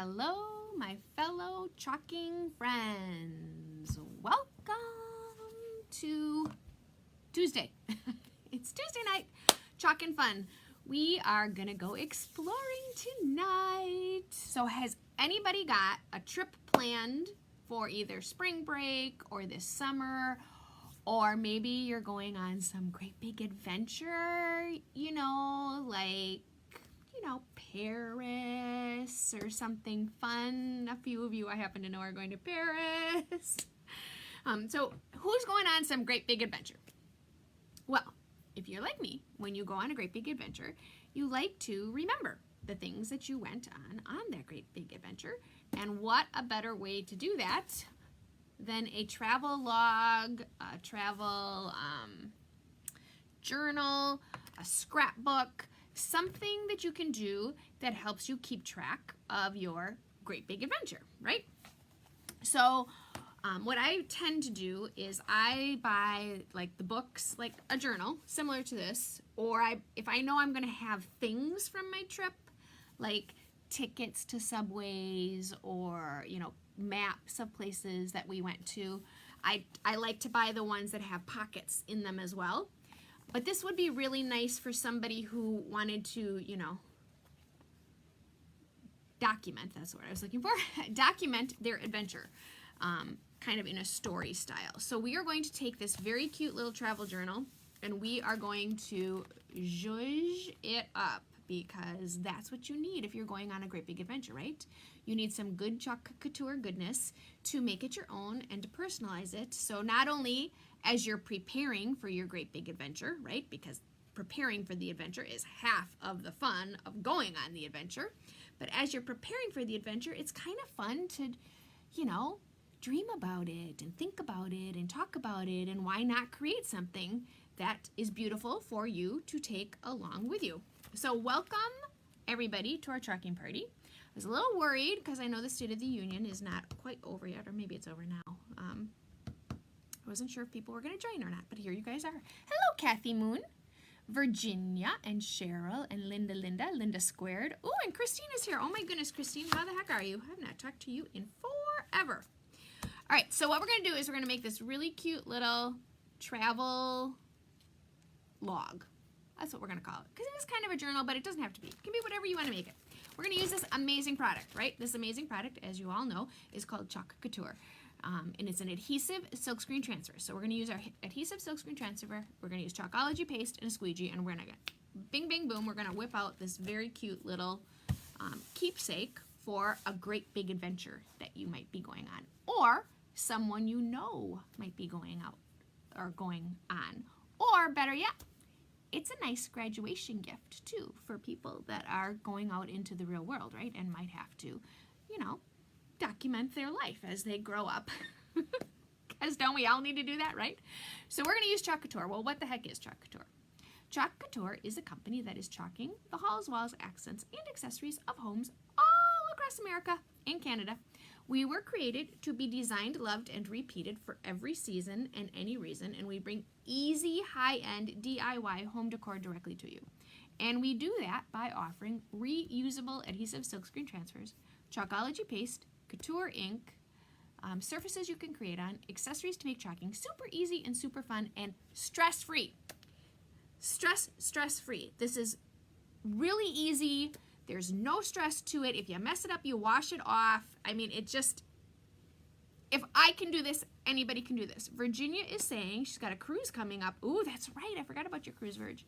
Hello, my fellow chalking friends. Welcome to Tuesday. It's Tuesday night, chalking fun. We are gonna go exploring tonight. So has anybody got a trip planned for either spring break or this summer? Or maybe you're going on some great big adventure, Paris or something fun. A few of you I happen to know are going to Paris. So who's going on some great big adventure? Well, if you're like me, when you go on a great big adventure, you like to remember the things that you went on that great big adventure. And what a better way to do that than a travel log, a travel journal, a scrapbook, something that you can do that helps you keep track of your great big adventure, right? So what I tend to do is I buy like the books, like a journal similar to this, or if I know I'm going to have things from my trip, like tickets to subways or, maps of places that we went to, I like to buy the ones that have pockets in them as well. But this would be really nice for somebody who wanted to, document, that's what I was looking for, document their adventure, kind of in a story style. So we are going to take this very cute little travel journal and we are going to zhuzh it up, because that's what you need if you're going on a great big adventure, right? You need some good Chalk Couture goodness to make it your own and to personalize it. So not only as you're preparing for your great big adventure, right? Because preparing for the adventure is half of the fun of going on the adventure. But as you're preparing for the adventure, it's kind of fun to, dream about it and think about it and talk about it, and why not create something that is beautiful for you to take along with you. So welcome everybody to our trekking party. I was a little worried because I know the State of the Union is not quite over yet, or maybe it's over now. I wasn't sure if people were going to join or not, but here you guys are. Hello, Kathy Moon, Virginia, and Cheryl, and Linda Squared. Oh, and Christine is here. Oh my goodness, Christine, how the heck are you? I have not talked to you in forever. All right, so what we're going to do is we're going to make this really cute little travel log. That's what we're going to call it, because it is kind of a journal, but it doesn't have to be. It can be whatever you want to make it. We're going to use this amazing product, right? This amazing product, as you all know, is called Chalk Couture. And it's an adhesive silkscreen transfer. So we're going to use our adhesive silkscreen transfer. We're going to use Chalkology paste and a squeegee, and we're going to bing, bing, boom. We're going to whip out this very cute little keepsake for a great big adventure that you might be going on, or someone you know might be going out or going on, or better yet, it's a nice graduation gift too for people that are going out into the real world, right? And might have to, document their life as they grow up. Because don't we all need to do that, right? So we're going to use Chalk Couture. Well, what the heck is Chalk Couture? Chalk Couture is a company that is chalking the halls, walls, accents, and accessories of homes all across America and Canada. We were created to be designed, loved, and repeated for every season and any reason, and we bring easy, high-end DIY home decor directly to you. And we do that by offering reusable adhesive silkscreen transfers, Chalkology paste, Couture ink, surfaces you can create on, accessories to make chalking super easy and super fun and stress-free. Stress-free. This is really easy. There's no stress to it. If you mess it up, you wash it off. I mean, if I can do this, anybody can do this. Virginia is saying she's got a cruise coming up. Ooh, that's right. I forgot about your cruise, Virg.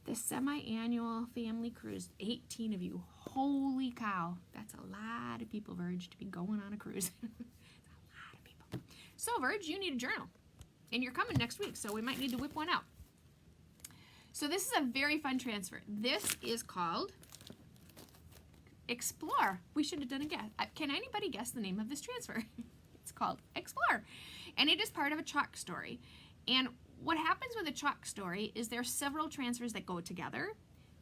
The semi-annual family cruise. 18 of you. Holy cow. That's a lot of people, Virg, to be going on a cruise. It's a lot of people. So, Virg, you need a journal. And you're coming next week, so we might need to whip one out. So this is a very fun transfer. This is called Explore. We should have done a guess. Can anybody guess the name of this transfer? It's called Explore. And it is part of a chalk story. And what happens with a chalk story is there are several transfers that go together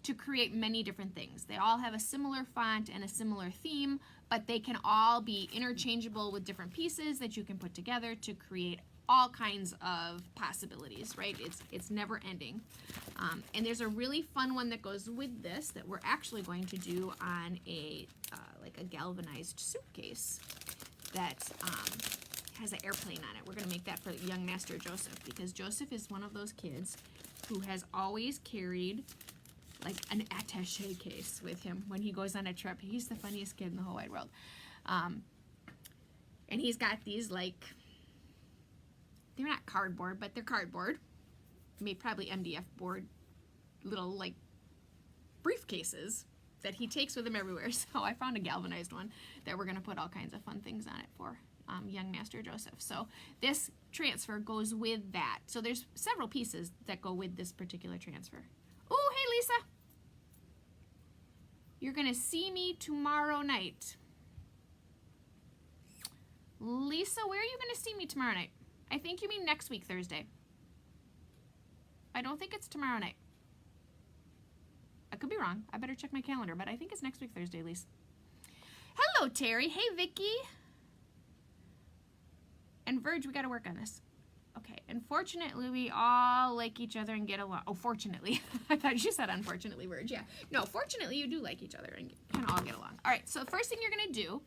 to create many different things. They all have a similar font and a similar theme, but they can all be interchangeable with different pieces that you can put together to create all kinds of possibilities, right? It's never ending. And there's a really fun one that goes with this that we're actually going to do on a like a galvanized suitcase that has an airplane on it. We're going to make that for young Master Joseph, because Joseph is one of those kids who has always carried like an attaché case with him when he goes on a trip. He's the funniest kid in the whole wide world. And he's got these, like, they're not cardboard, but they're cardboard. Made probably MDF board little, like, briefcases that he takes with him everywhere. So I found a galvanized one that we're going to put all kinds of fun things on it for young Master Joseph. So this transfer goes with that. So there's several pieces that go with this particular transfer. Oh, hey, Lisa. You're going to see me tomorrow night. Lisa, where are you going to see me tomorrow night? I think you mean next week, Thursday. I don't think it's tomorrow night. I could be wrong. I better check my calendar, but I think it's next week, Thursday, Lisa. Hello, Terry. Hey, Vicky. And Verge, we got to work on this. Okay, unfortunately, we all like each other and get along. Oh, fortunately. I thought you said unfortunately, Verge. Yeah. No, fortunately, you do like each other and can all get along. All right, so the first thing you're going to do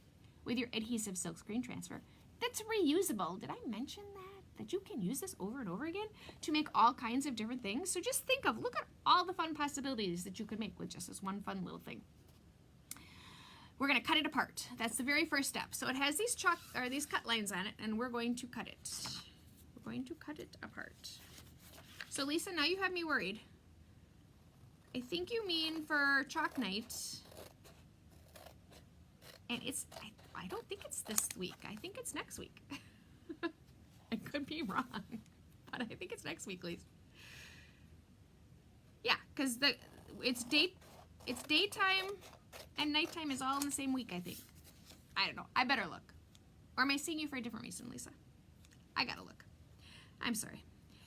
with your adhesive silkscreen transfer, that's reusable. Did I mention that? That you can use this over and over again to make all kinds of different things. So just look at all the fun possibilities that you could make with just this one fun little thing. We're going to cut it apart. That's the very first step. So it has these these cut lines on it, and we're going to cut it. We're going to cut it apart. So Lisa, now you have me worried. I think you mean for chalk night. And I don't think it's this week. I think it's next week. I could be wrong, but I think it's next week, Lisa. Yeah, because it's daytime and nighttime is all in the same week, I think. I don't know. I better look. Or am I seeing you for a different reason, Lisa? I gotta look. I'm sorry.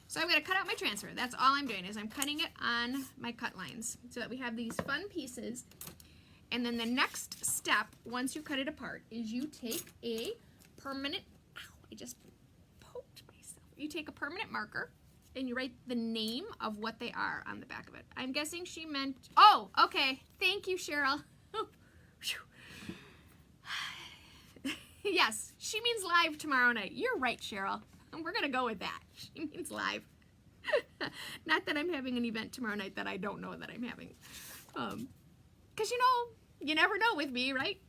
So I'm gonna cut out my transfer. That's all I'm doing, is I'm cutting it on my cut lines so that we have these fun pieces. And then the next step, once you cut it apart, is you take a permanent, ow, I just poked myself. You take a permanent marker and you write the name of what they are on the back of it. I'm guessing she meant, oh, okay. Thank you, Cheryl. Yes, she means live tomorrow night. You're right, Cheryl. We're gonna go with that. She means live. Not that I'm having an event tomorrow night that I don't know that I'm having. 'Cause you know, you never know with me, right?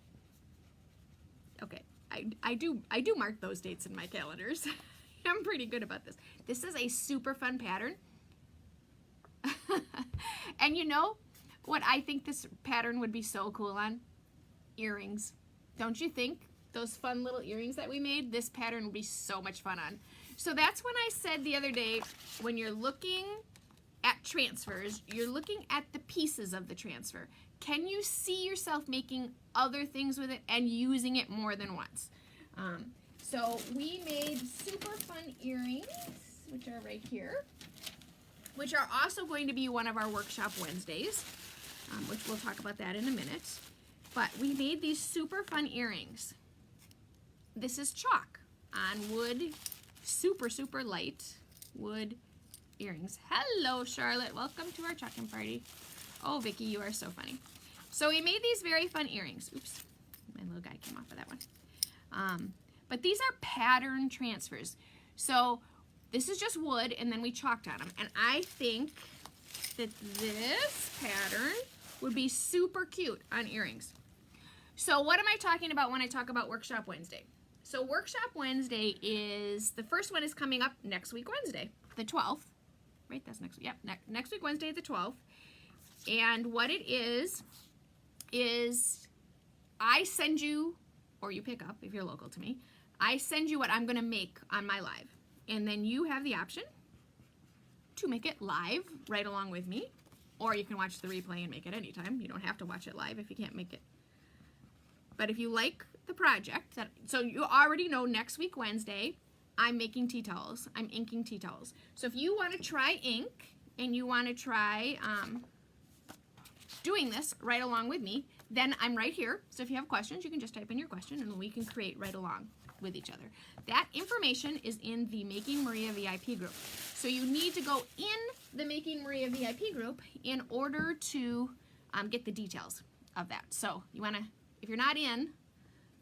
Okay, I do mark those dates in my calendars. I'm pretty good about this. This is a super fun pattern. And you know what I think this pattern would be so cool on? Earrings. Don't you think? Those fun little earrings that we made, this pattern would be so much fun on. So that's when I said the other day, when you're looking at transfers, you're looking at the pieces of the transfer. Can you see yourself making other things with it and using it more than once? So we made super fun earrings, which are right here, which are also going to be one of our Workshop Wednesdays, which we'll talk about that in a minute. But we made these super fun earrings. This is chalk on wood, super, super light wood earrings. Hello, Charlotte. Welcome to our chalking party. Oh, Vicki, you are so funny. So we made these very fun earrings. Oops, my little guy came off of that one. But these are pattern transfers. So this is just wood, and then we chalked on them. And I think that this pattern would be super cute on earrings. So what am I talking about when I talk about Workshop Wednesday? So Workshop Wednesday is, the first one is coming up next week Wednesday, the 12th. Right, that's next week. Yep, next week Wednesday, the 12th. And what it is I send you, or you pick up if you're local to me, I send you what I'm going to make on my live. And then you have the option to make it live right along with me, or you can watch the replay and make it anytime. You don't have to watch it live if you can't make it. But if you like the project, so you already know next week Wednesday, I'm making tea towels. I'm inking tea towels. So if you want to try ink and you want to try doing this right along with me, then I'm right here. So if you have questions, you can just type in your question and we can create right along with each other. That information is in the Making Maria VIP group. So you need to go in the Making Maria VIP group in order to get the details of that. So you want to, if you're not in,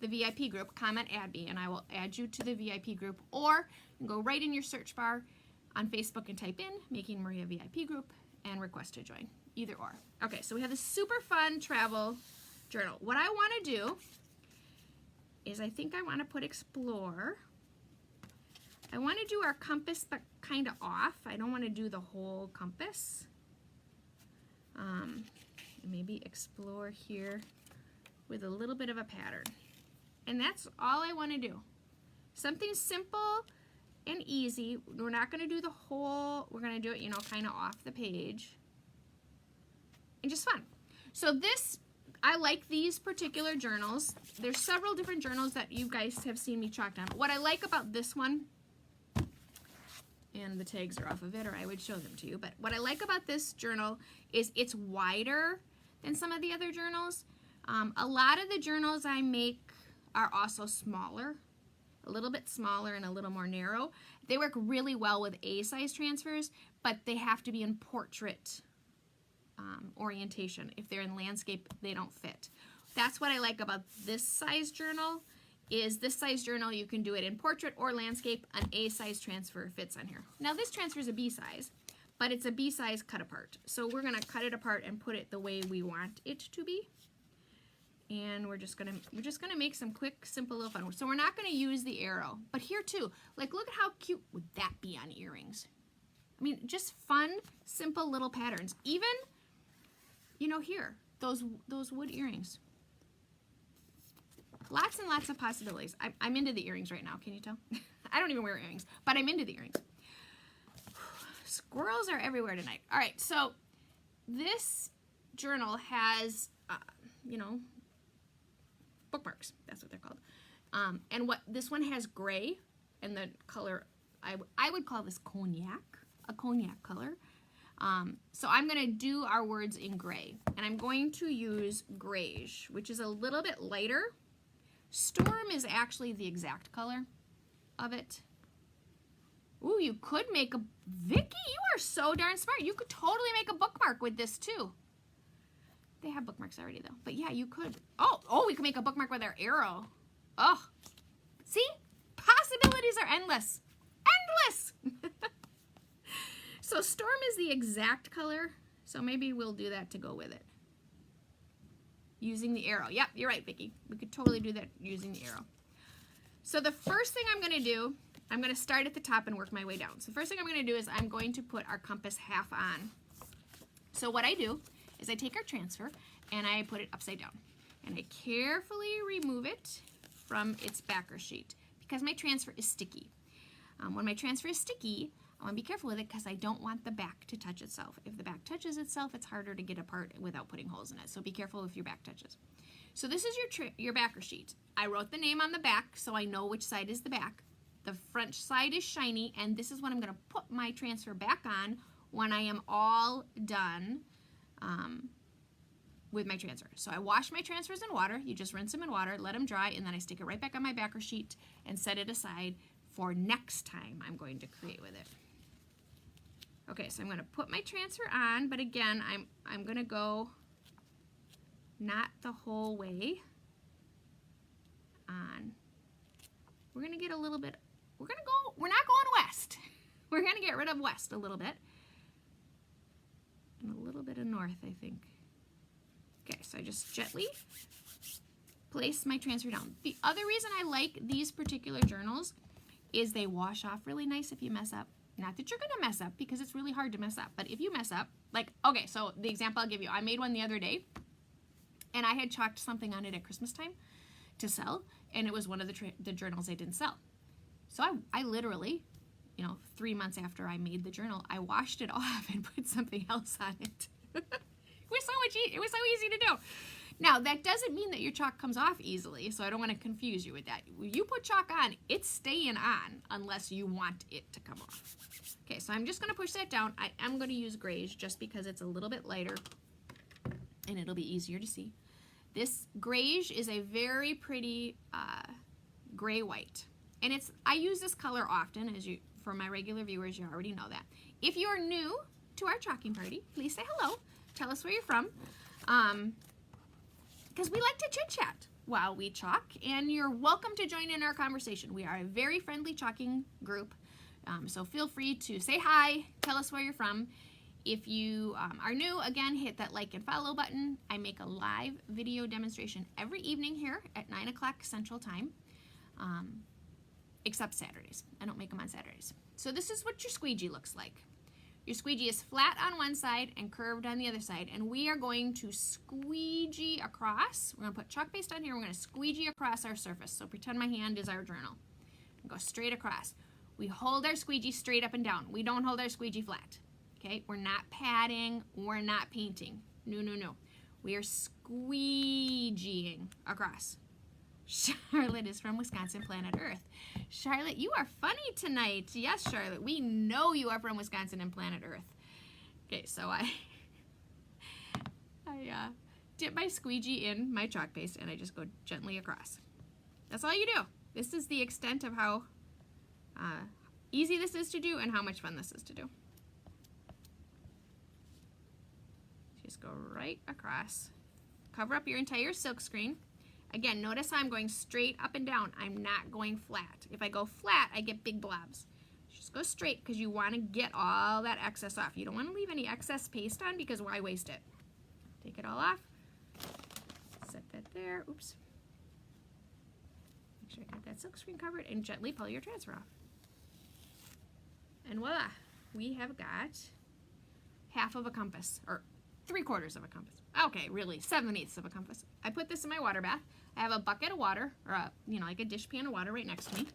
the VIP group, comment add me, and I will add you to the VIP group. Or you can go right in your search bar on Facebook and type in Making Maria VIP group and request to join. Either or. Okay, so we have this super fun travel journal. What I want to do is I think I want to put explore. I want to do our compass but kind of off. I don't want to do the whole compass. Maybe explore here with a little bit of a pattern. And that's all I want to do. Something simple and easy. We're not going to do the whole, we're going to do it, you know, kind of off the page. And just fun. So this, I like these particular journals. There's several different journals that you guys have seen me chalk down. What I like about this one, and the tags are off of it, or I would show them to you, but what I like about this journal is it's wider than some of the other journals. A lot of the journals I make are also smaller, a little bit smaller and a little more narrow. They work really well with A-size transfers, but they have to be in portrait orientation. If they're in landscape, they don't fit. That's what I like about this size journal, is this size journal you can do it in portrait or landscape. An A-size transfer fits on here. Now this transfer is a B-size, but it's a B-size cut apart. So we're gonna cut it apart and put it the way we want it to be. And we're just gonna make some quick, simple little fun. So we're not gonna use the arrow, but here too, like look at how cute would that be on earrings. I mean, just fun, simple little patterns. Even, you know, here, those wood earrings. Lots and lots of possibilities. I'm into the earrings right now, can you tell? I don't even wear earrings, but I'm into the earrings. Squirrels are everywhere tonight. All right, so this journal has, you know, bookmarks. That's what they're called. And what this one has gray, and the color, I would call this cognac, a cognac color. So I'm going to do our words in gray, and I'm going to use grayish, which is a little bit lighter. Storm is actually the exact color of it. Ooh, you could make a, Vicky, you are so darn smart. You could totally make a bookmark with this too. They have bookmarks already though, but yeah, you could. Oh, we could make a bookmark with our arrow. Oh, see? Possibilities are endless. Endless! So storm is the exact color, so maybe we'll do that to go with it. Using the arrow. Yep, you're right, Vicki. We could totally do that using the arrow. So the first thing I'm going to do, I'm going to start at the top and work my way down. So the first thing I'm going to do is I'm going to put our compass half on. So what I do is I take our transfer and I put it upside down. And I carefully remove it from its backer sheet because my transfer is sticky. When my transfer is sticky, I want to be careful with it because I don't want the back to touch itself. If the back touches itself, it's harder to get apart without putting holes in it. So be careful if your back touches. So this is your backer sheet. I wrote the name on the back so I know which side is the back. The front side is shiny, and this is what I'm going to put my transfer back on when I am all done with my transfer. So I wash my transfers in water. You just rinse them in water, let them dry, and then I stick it right back on my backer sheet and set it aside for next time I'm going to create with it. Okay, so I'm going to put my transfer on, but again, I'm going to go not the whole way on. We're going to get a little bit, we're not going west. We're going to get rid of west a little bit. And a little bit of north, I think. Okay, so I just gently place my transfer down. The other reason I like these particular journals is they wash off really nice if you mess up. Not that you're going to mess up, because it's really hard to mess up. But if you mess up, like, okay, so the example I'll give you, I made one the other day, and I had chalked something on it at Christmas time to sell, and it was one of the journals I didn't sell. So I literally, you know, 3 months after I made the journal, I washed it off and put something else on it. It was so easy to do. Now, that doesn't mean that your chalk comes off easily, so I don't want to confuse you with that. When you put chalk on, it's staying on unless you want it to come off. Okay, so I'm just going to push that down. I am going to use grayish just because it's a little bit lighter and it'll be easier to see. This grayish is a very pretty gray-white. And I use this color often, for my regular viewers, you already know that. If you're new to our chalking party, please say hello. Tell us where you're from. Because we like to chit-chat. while we chalk, and you're welcome to join in our conversation. We are a very friendly chalking group, so feel free to say hi, tell us where you're from. If you are new, again, hit that like and follow button. I make a live video demonstration every evening here at 9 o'clock Central Time, except Saturdays. I don't make them on Saturdays. So this is what your squeegee looks like. Your squeegee is flat on one side and curved on the other side, and we are going to squeegee across. We're going to put chalk paste on here. We're going to squeegee across our surface. So pretend my hand is our journal. Go straight across. We hold our squeegee straight up and down. We don't hold our squeegee flat. Okay, we're not padding, we're not painting. No, no, no. We are squeegeeing across. Charlotte is from Wisconsin, Planet Earth. Charlotte, you are funny tonight. Yes, Charlotte, we know you are from Wisconsin and Planet Earth. Okay, so I dip my squeegee in my chalk paste and I just go gently across. That's all you do. This is the extent of how easy this is to do and how much fun this is to do. Just go right across. Cover up your entire silk screen. Again, notice how I'm going straight up and down. I'm not going flat. If I go flat, I get big blobs. Just go straight because you want to get all that excess off. You don't want to leave any excess paste on because why waste it? Take it all off. Set that there. Oops. Make sure I got that silk screen covered and gently pull your transfer off. And voila, we have got half of a compass, or 3/4 of a compass. Okay, really, 7/8 of a compass. I put this in my water bath. I have a bucket of water, or like a dish pan of water right next to me,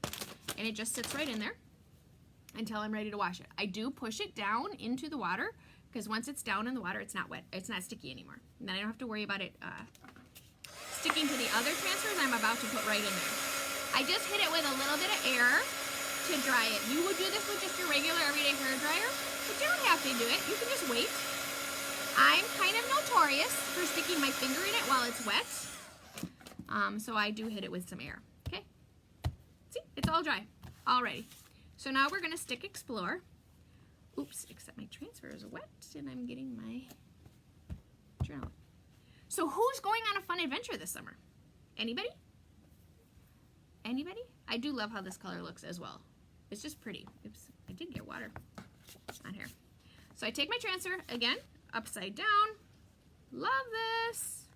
and it just sits right in there until I'm ready to wash it. I do push it down into the water because once it's down in the water, it's not wet. It's not sticky anymore. And then I don't have to worry about it sticking to the other transfers I'm about to put right in there. I just hit it with a little bit of air to dry it. You would do this with just your regular everyday hair dryer, but you don't have to do it. You can just wait. I'm kind of notorious for sticking my finger in it while it's wet, so I do hit it with some air. Okay, see, it's all dry already. So now we're gonna stick Explore. Oops, except my transfer is wet and I'm getting my journal. So who's going on a fun adventure this summer? Anybody? Anybody? I do love how this color looks as well. It's just pretty. Oops, I did get water on here. So I take my transfer again, upside down. Love this.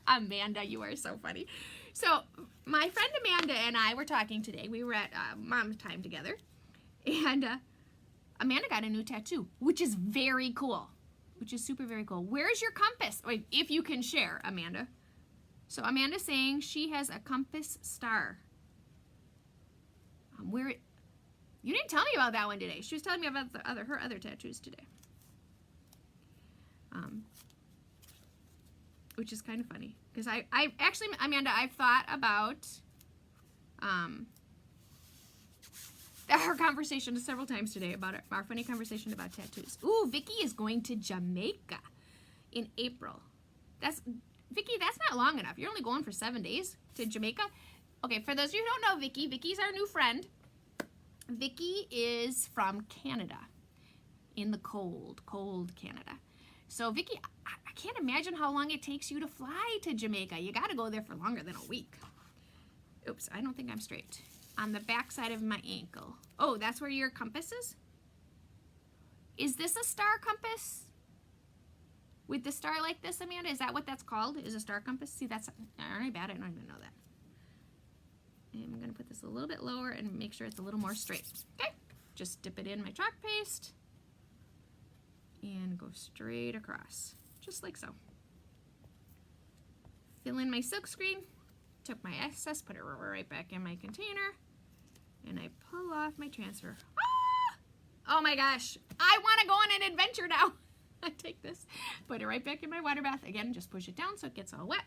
Amanda, you are so funny. So my friend Amanda and I were talking today. We were at Mom's Time together. And Amanda got a new tattoo, which is very cool. Which is super, very cool. Where's your compass? Wait, if you can share, Amanda. So Amanda's saying she has a compass star. You didn't tell me about that one today. She was telling me about her other tattoos today. Which is kind of funny because I actually, Amanda, I've thought about our conversation several times today about our funny conversation about tattoos. Ooh, Vicky is going to Jamaica in April. Vicky, that's not long enough. You're only going for 7 days to Jamaica. Okay, for those of you who don't know Vicky, Vicky's our new friend. Vicky is from Canada, in the cold Canada. So Vicky, I can't imagine how long it takes you to fly to Jamaica. You got to go there for longer than a week. Oops, I don't think I'm straight. On the back side of my ankle. Oh, that's where your compass is? Is this a star compass? With the star like this, Amanda? Is that what that's called? Is a star compass? See, that's, aren't I bad? I don't even know that. And I'm going to put this a little bit lower and make sure it's a little more straight. Okay, just dip it in my chalk paste and go straight across, just like so. Fill in my silk screen, took my excess, put it right back in my container, and I pull off my transfer. Ah! Oh my gosh, I want to go on an adventure now. I take this, put it right back in my water bath. Again, just push it down so it gets all wet.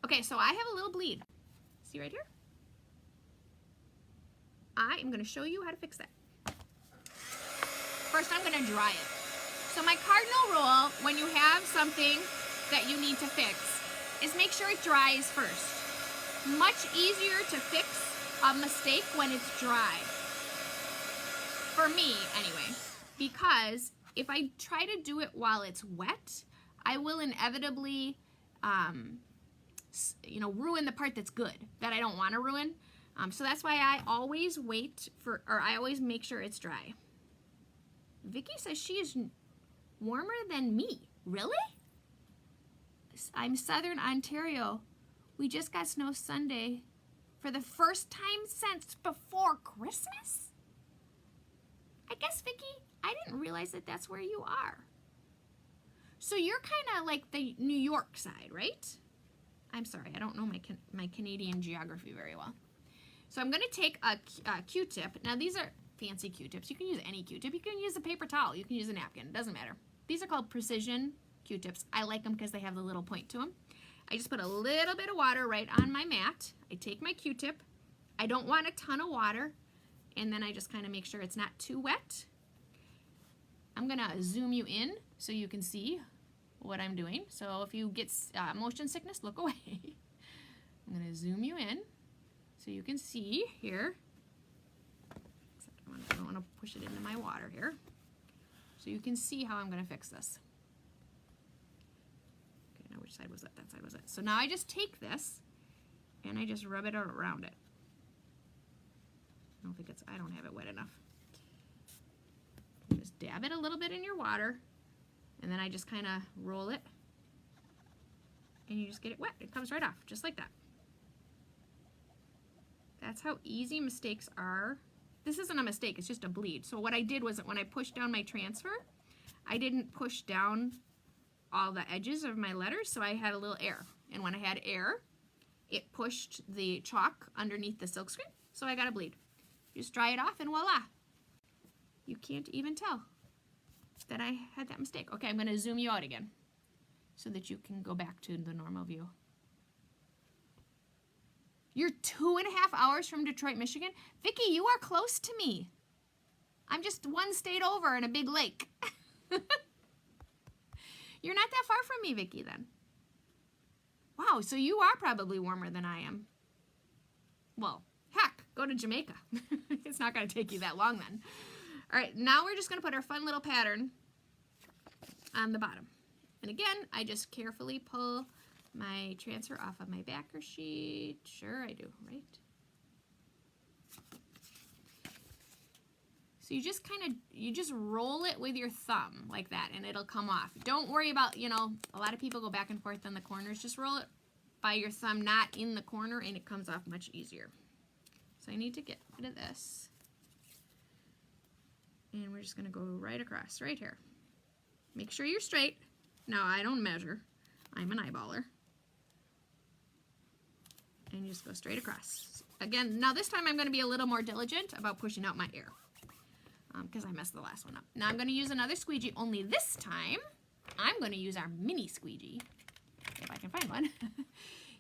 Okay, so I have a little bleed. See right here? I am going to show you how to fix that. First, I'm going to dry it. So my cardinal rule when you have something that you need to fix is make sure it dries first. Much easier to fix a mistake when it's dry. For me, anyway. Because if I try to do it while it's wet, I will inevitably you know, ruin the part that's good, that I don't want to ruin. So that's why I always I always make sure it's dry. Vicky says she is warmer than me. Really? I'm Southern Ontario. We just got snow Sunday for the first time since before Christmas? I guess, Vicky, I didn't realize that that's where you are. So you're kind of like the New York side, right? I'm sorry, I don't know my Canadian geography very well. So I'm going to take a Q-tip. Now these are fancy Q-tips. You can use any Q-tip. You can use a paper towel. You can use a napkin. It doesn't matter. These are called precision Q-tips. I like them because they have the little point to them. I just put a little bit of water right on my mat. I take my Q-tip. I don't want a ton of water. And then I just kind of make sure it's not too wet. I'm going to zoom you in so you can see what I'm doing. So if you get motion sickness, look away. I'm going to zoom you in so you can see here. Except I don't want to push it into my water here. So you can see how I'm going to fix this. Okay, now which side was that? That side was it. So now I just take this and I just rub it around it. I don't have it wet enough. Just dab it a little bit in your water, and then I just kind of roll it, and you just get it wet. It comes right off, just like that. That's how easy mistakes are. This isn't a mistake, it's just a bleed. So what I did was when I pushed down my transfer, I didn't push down all the edges of my letters, so I had a little air. And when I had air, it pushed the chalk underneath the silkscreen, so I got a bleed. Just dry it off and voila. You can't even tell that I had that mistake. Okay, I'm going to zoom you out again so that you can go back to the normal view. You're 2.5 hours from Detroit, Michigan? Vicki, you are close to me. I'm just one state over in a big lake. You're not that far from me, Vicki, then. Wow, so you are probably warmer than I am. Well, heck, go to Jamaica. It's not going to take you that long then. All right, now we're just going to put our fun little pattern on the bottom. And again, I just carefully pull my transfer off of my backer sheet. Sure I do, right? So you just you just roll it with your thumb like that and it'll come off. Don't worry about, you know, a lot of people go back and forth on the corners. Just roll it by your thumb, not in the corner, and it comes off much easier. So I need to get rid of this. And we're just going to go right across, right here. Make sure you're straight. Now, I don't measure. I'm an eyeballer. And you just go straight across. Again, now this time I'm going to be a little more diligent about pushing out my air. Because I messed the last one up. Now I'm going to use another squeegee, only this time I'm going to use our mini squeegee. If I can find one.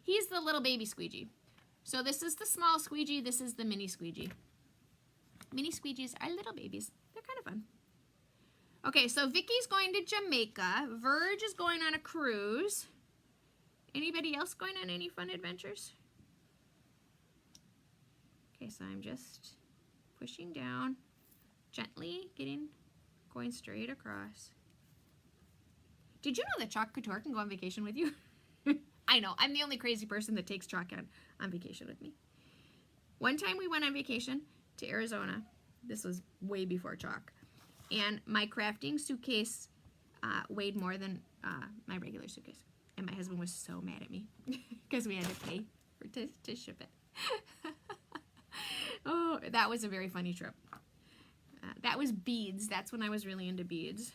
He's the little baby squeegee. So this is the small squeegee, this is the mini squeegee. Mini squeegees are little babies. They're kind of fun. Okay, so Vicky's going to Jamaica. Verge is going on a cruise. Anybody else going on any fun adventures? Okay, so I'm just pushing down, gently going straight across. Did you know that Chalk Couture can go on vacation with you? I know, I'm the only crazy person that takes chalk on vacation with me. One time we went on vacation to Arizona. This was way before chalk. And my crafting suitcase weighed more than my regular suitcase. And my husband was so mad at me because we had to pay to ship it. Oh, that was a very funny trip. That was beads. That's when I was really into beads.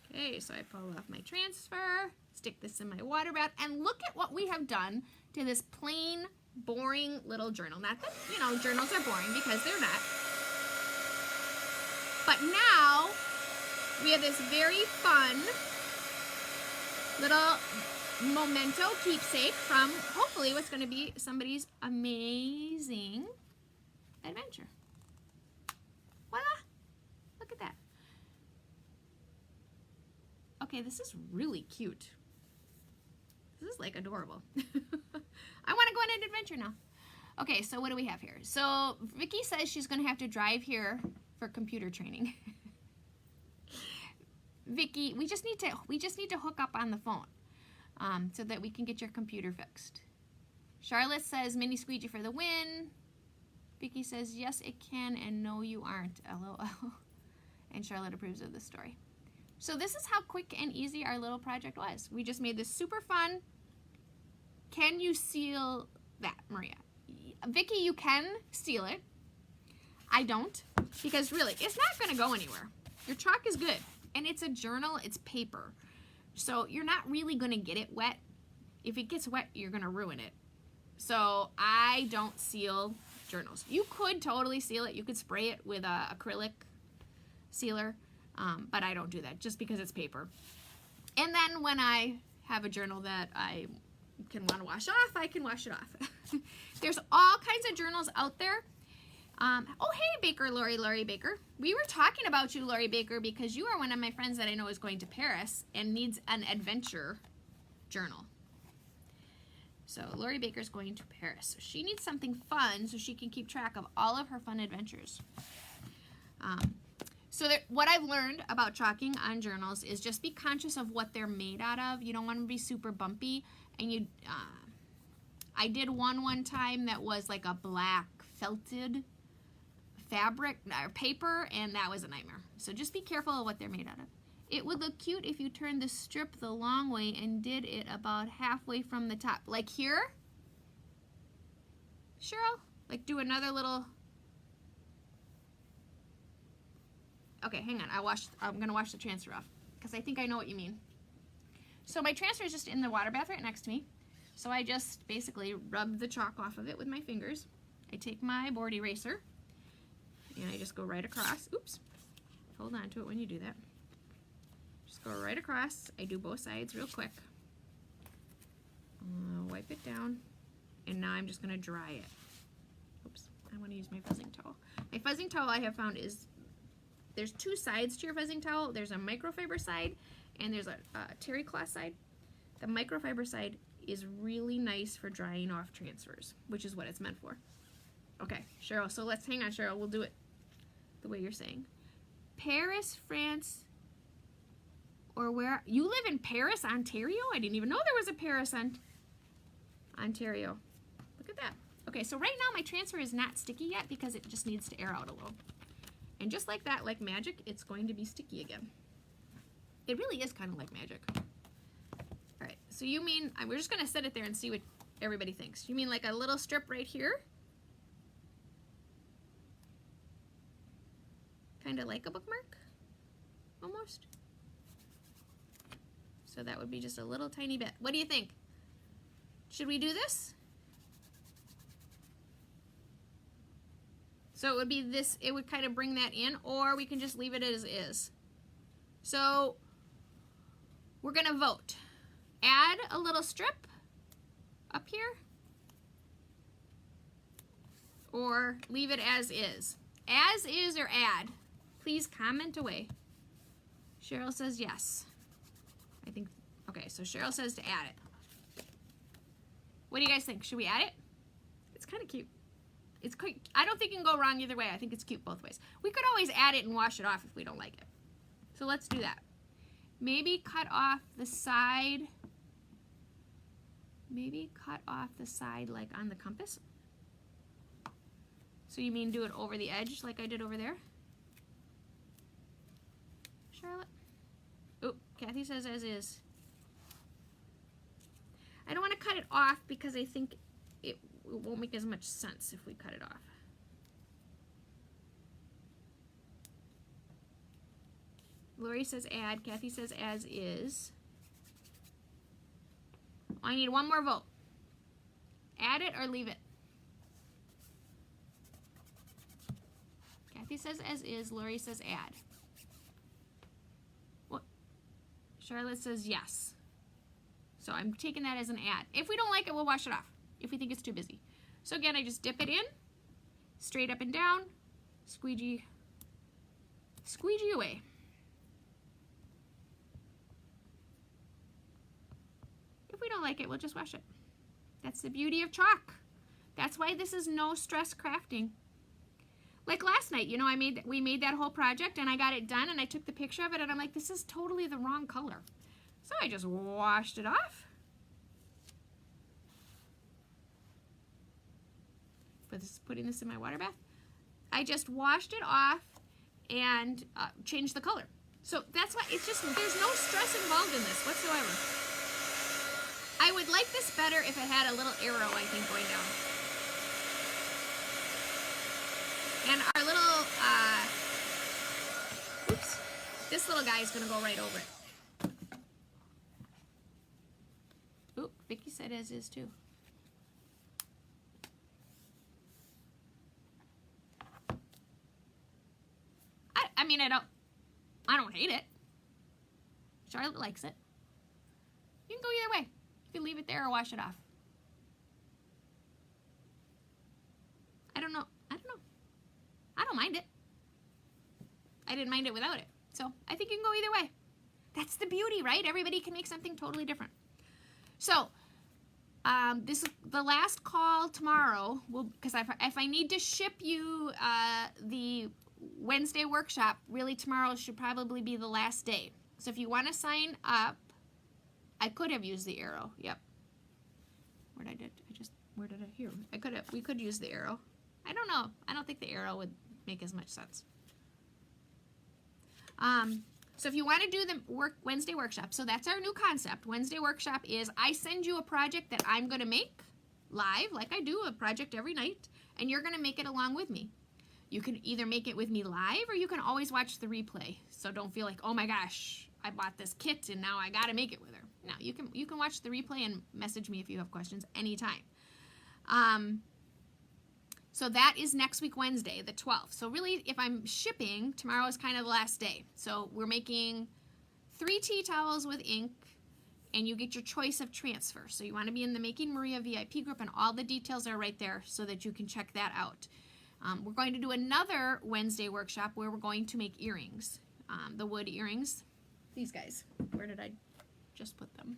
Okay, so I pull off my transfer, stick this in my water bath, and look at what we have done to this plain, boring little journal. Not that, you know, journals are boring, because they're not. But now, we have this very fun little memento keepsake from, hopefully, what's going to be somebody's amazing adventure. Voila! Look at that. Okay, this is really cute. This is like adorable. I want to go on an adventure now. Okay, so what do we have here? So Vicki says she's going to have to drive here for computer training. Vicki, we just need to hook up on the phone. so that we can get your computer fixed. Charlotte says, mini squeegee for the win. Vicky says, yes, it can, and no, you aren't, LOL. And Charlotte approves of the story. So this is how quick and easy our little project was. We just made this super fun. Can you seal that, Maria? Vicky, you can seal it. I don't, because really, it's not going to go anywhere. Your chalk is good, and it's a journal, it's paper. So you're not really going to get it wet. If it gets wet, you're going to ruin it. So I don't seal journals. You could totally seal it. You could spray it with a acrylic sealer, but I don't do that just because it's paper. And then when I have a journal that I can want to wash off, I can wash it off. There's all kinds of journals out there. Oh, hey, Baker, Lori Baker. We were talking about you, Lori Baker, because you are one of my friends that I know is going to Paris and needs an adventure journal. So Lori Baker's going to Paris. So she needs something fun so she can keep track of all of her fun adventures. What I've learned about chalking on journals is just be conscious of what they're made out of. You don't want to be super bumpy. And I did one time that was like a black felted fabric or paper, and that was a nightmare. So just be careful of what they're made out of. It would look cute if you turned the strip the long way and did it about halfway from the top. Like here? Cheryl? Like do another little... Okay, hang on. I'm going to wash the transfer off because I think I know what you mean. So my transfer is just in the water bath right next to me. So I just basically rub the chalk off of it with my fingers. I take my board eraser and I just go right across. Oops. Hold on to it when you do that. Just go right across. I do both sides real quick. Wipe it down. And now I'm just going to dry it. Oops. I want to use my fuzzing towel. My fuzzing towel I have found is, there's two sides to your fuzzing towel. There's a microfiber side and there's a terry cloth side. The microfiber side is really nice for drying off transfers, which is what it's meant for. Okay, Cheryl, so let's hang on, Cheryl. We'll do it the way you're saying. Paris, France, or where? You live in Paris, Ontario? I didn't even know there was a Paris, Ontario. Look at that. Okay, so right now my transfer is not sticky yet because it just needs to air out a little. And just like that, like magic, it's going to be sticky again. It really is kind of like magic. All right, so you mean, we're just going to set it there and see what everybody thinks. You mean like a little strip right here? Kind of like a bookmark, almost. So that would be just a little tiny bit. What do you think? Should we do this? So it would be this, it would kind of bring that in, or we can just leave it as is. So we're gonna vote. Add a little strip up here, or leave it as is. As is or add? Please comment away. Cheryl says yes. I think, okay, so Cheryl says to add it. What do you guys think? Should we add it? It's kind of cute. It's quick. I don't think you can go wrong either way. I think it's cute both ways. We could always add it and wash it off if we don't like it. So let's do that. Maybe cut off the side. Maybe cut off the side like on the compass. So you mean do it over the edge like I did over there? Charlotte? Oh, Kathy says as is. I don't want to cut it off because I think it won't make as much sense if we cut it off. Lori says add. Kathy says as is. I need one more vote. Add it or leave it? Kathy says as is. Lori says add. What? Charlotte says yes. So I'm taking that as an add. If we don't like it, we'll wash it off. If we think it's too busy. So again, I just dip it in, straight up and down, squeegee away. If we don't like it, we'll just wash it. That's the beauty of chalk. That's why this is no stress crafting. Like last night, you know, we made that whole project and I got it done and I took the picture of it and I'm like, this is totally the wrong color. So I just washed it off putting this in my water bath, I just washed it off and changed the color. So that's why it's just, there's no stress involved in this whatsoever. I would like this better if it had a little arrow, I think, going down. And our little, oops, this little guy is going to go right over it. Oop, Vicki said as is too. I mean, I don't hate it. Charlotte likes it. You can go either way. You can leave it there or wash it off. I don't know. I don't mind it. I didn't mind it without it. So I think you can go either way. That's the beauty, right? Everybody can make something totally different. So this is the last call tomorrow. Because if I need to ship you the Wednesday workshop, really tomorrow should probably be the last day. So if you want to sign up, I could have used the arrow. Yep. Where did I hear? We could use the arrow. I don't know. I don't think the arrow would make as much sense. So if you want to do the Wednesday workshop, so that's our new concept. Wednesday workshop is I send you a project that I'm going to make live, like I do a project every night, and you're going to make it along with me. You can either make it with me live, or you can always watch the replay. So don't feel like, oh my gosh, I bought this kit and now I got to make it with her. No, you can watch the replay and message me if you have questions anytime. So that is next week, Wednesday, the 12th. So really, if I'm shipping, tomorrow is kind of the last day. So we're making 3 tea towels with ink, and you get your choice of transfer. So you want to be in the Making Maria VIP group, and all the details are right there so that you can check that out. We're going to do another Wednesday workshop where we're going to make earrings, the wood earrings. These guys, where did I just put them?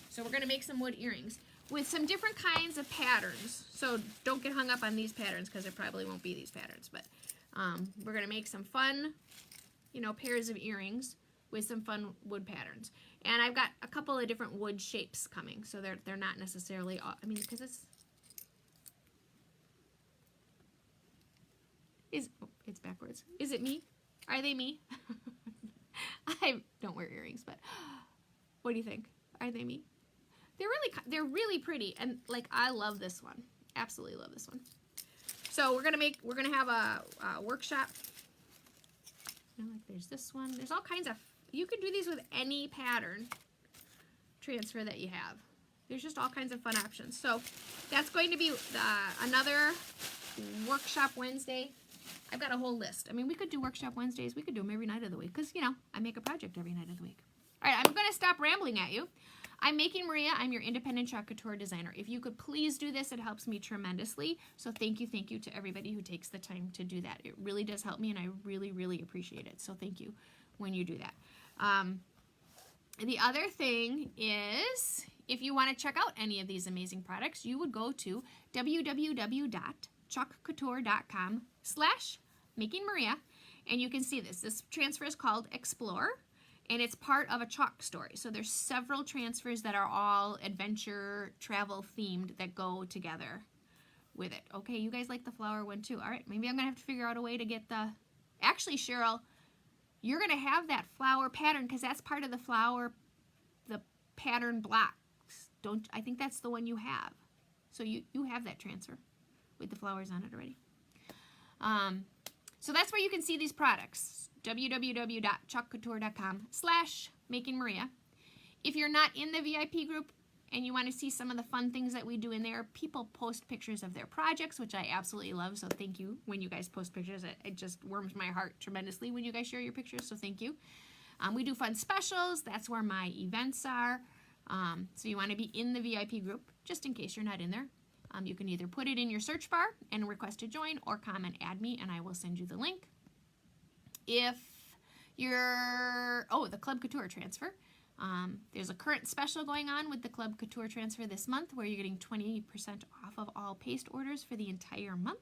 So we're going to make some wood earrings with some different kinds of patterns. So don't get hung up on these patterns because there probably won't be these patterns. But we're going to make some fun, pairs of earrings with some fun wood patterns. And I've got a couple of different wood shapes coming. So they're not necessarily, because it's backwards. Is it me? Are they me? I don't wear earrings, but what do you think? Are they me? They're really pretty, and I love this one. Absolutely love this one. So we're gonna have a workshop. There's this one. There's all kinds of. You can do these with any pattern transfer that you have. There's just all kinds of fun options. So that's going to be another workshop Wednesday. I've got a whole list. We could do workshop Wednesdays. We could do them every night of the week because, I make a project every night of the week. All right, I'm going to stop rambling at you. I'm Making Maria. I'm your independent chalk couture designer. If you could please do this, it helps me tremendously. So thank you to everybody who takes the time to do that. It really does help me, and I really, really appreciate it. So thank you when you do that. The other thing is, if you want to check out any of these amazing products, you would go to www.chalkcouture.com/makingmaria, and you can see this. This transfer is called Explore, and it's part of a chalk story. So there's several transfers that are all adventure, travel themed that go together with it. Okay, you guys like the flower one too. All right, maybe I'm going to have to figure out a way to get the... Actually, Cheryl, you're going to have that flower pattern because that's part of the flower, the pattern blocks. I think that's the one you have. So you have that transfer with the flowers on it already. So that's where you can see these products. www.chalkcouture.com/makingmaria. If you're not in the VIP group and you want to see some of the fun things that we do in there, people post pictures of their projects, which I absolutely love. So thank you when you guys post pictures. It just warms my heart tremendously when you guys share your pictures. So thank you. We do fun specials. That's where my events are. So you want to be in the VIP group, just in case you're not in there. You can either put it in your search bar and request to join, or comment add me and I will send you the link. If you're, the Club Couture transfer, there's a current special going on with the Club Couture transfer this month where you're getting 20% off of all paste orders for the entire month.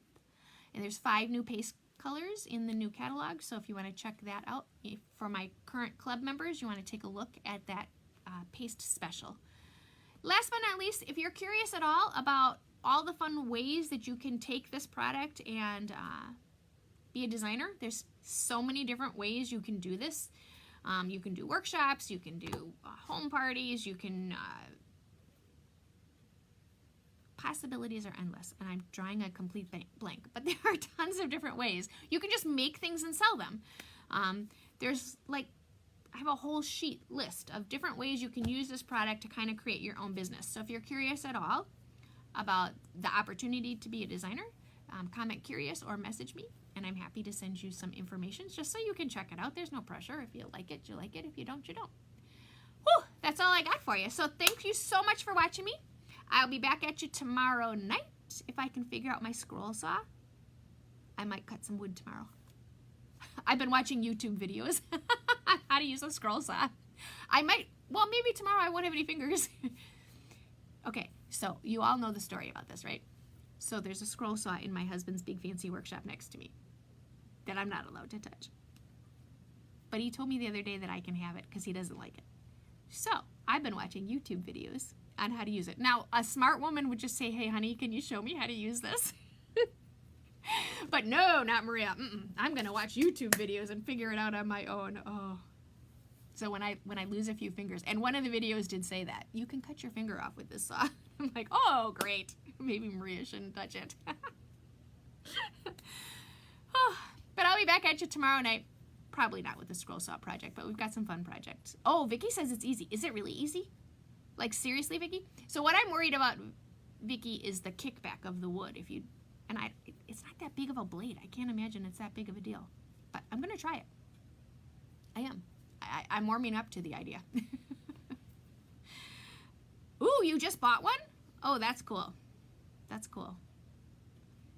And there's 5 new paste colors in the new catalog, so if you want to check that out, for my current club members, you want to take a look at that paste special. Last but not least, if you're curious at all about all the fun ways that you can take this product and be a designer. There's so many different ways you can do this. You can do workshops, you can do home parties, you can, possibilities are endless, and I'm drawing a complete blank, but there are tons of different ways. You can just make things and sell them. There's like, I have a whole sheet list of different ways you can use this product to kind of create your own business. So if you're curious at all about the opportunity to be a designer, comment curious or message me, and I'm happy to send you some information just so you can check it out. There's no pressure. If you like it, you like it. If you don't, you don't. Whew, that's all I got for you. So thank you so much for watching me. I'll be back at you tomorrow night. If I can figure out my scroll saw, I might cut some wood tomorrow. I've been watching YouTube videos on how to use a scroll saw. Well, maybe tomorrow I won't have any fingers. Okay, so you all know the story about this, right? So there's a scroll saw in my husband's big fancy workshop next to me that I'm not allowed to touch. But he told me the other day that I can have it because he doesn't like it. So I've been watching YouTube videos on how to use it. Now, a smart woman would just say, hey, honey, can you show me how to use this? But no, not Maria. I'm going to watch YouTube videos and figure it out on my own. Oh. So when I lose a few fingers, and one of the videos did say that, you can cut your finger off with this saw. I'm like, oh, great. Maybe Maria shouldn't touch it. Oh, but I'll be back at you tomorrow night. Probably not with the scroll saw project, but we've got some fun projects. Oh, Vicky says it's easy. Is it really easy? Like, seriously, Vicky? So what I'm worried about, Vicky, is the kickback of the wood. It's not that big of a blade. I can't imagine it's that big of a deal. But I'm going to try it. I am. I'm warming up to the idea. Ooh, you just bought one? Oh, that's cool. That's cool.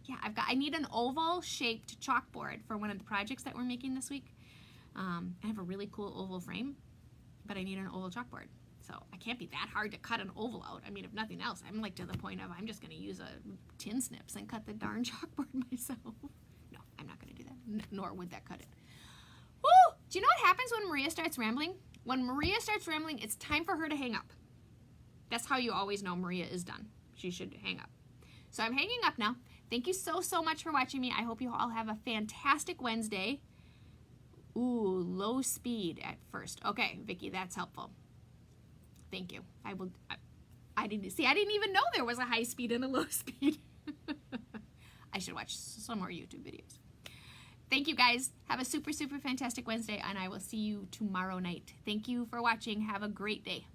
Yeah, I need an oval-shaped chalkboard for one of the projects that we're making this week. I have a really cool oval frame, but I need an oval chalkboard. So I can't be that hard to cut an oval out. I mean, if nothing else, I'm like to the point of I'm just going to use a tin snips and cut the darn chalkboard myself. No, I'm not going to do that, nor would that cut it. Woo! Do you know what happens when Maria starts rambling? When Maria starts rambling, it's time for her to hang up. That's how you always know Maria is done. She should hang up. So I'm hanging up now. Thank you so, so much for watching me. I hope you all have a fantastic Wednesday. Ooh, low speed at first. Okay, Vicky, that's helpful. Thank you. I didn't even know there was a high speed and a low speed. I should watch some more YouTube videos. Thank you, guys. Have a super, super fantastic Wednesday, and I will see you tomorrow night. Thank you for watching. Have a great day.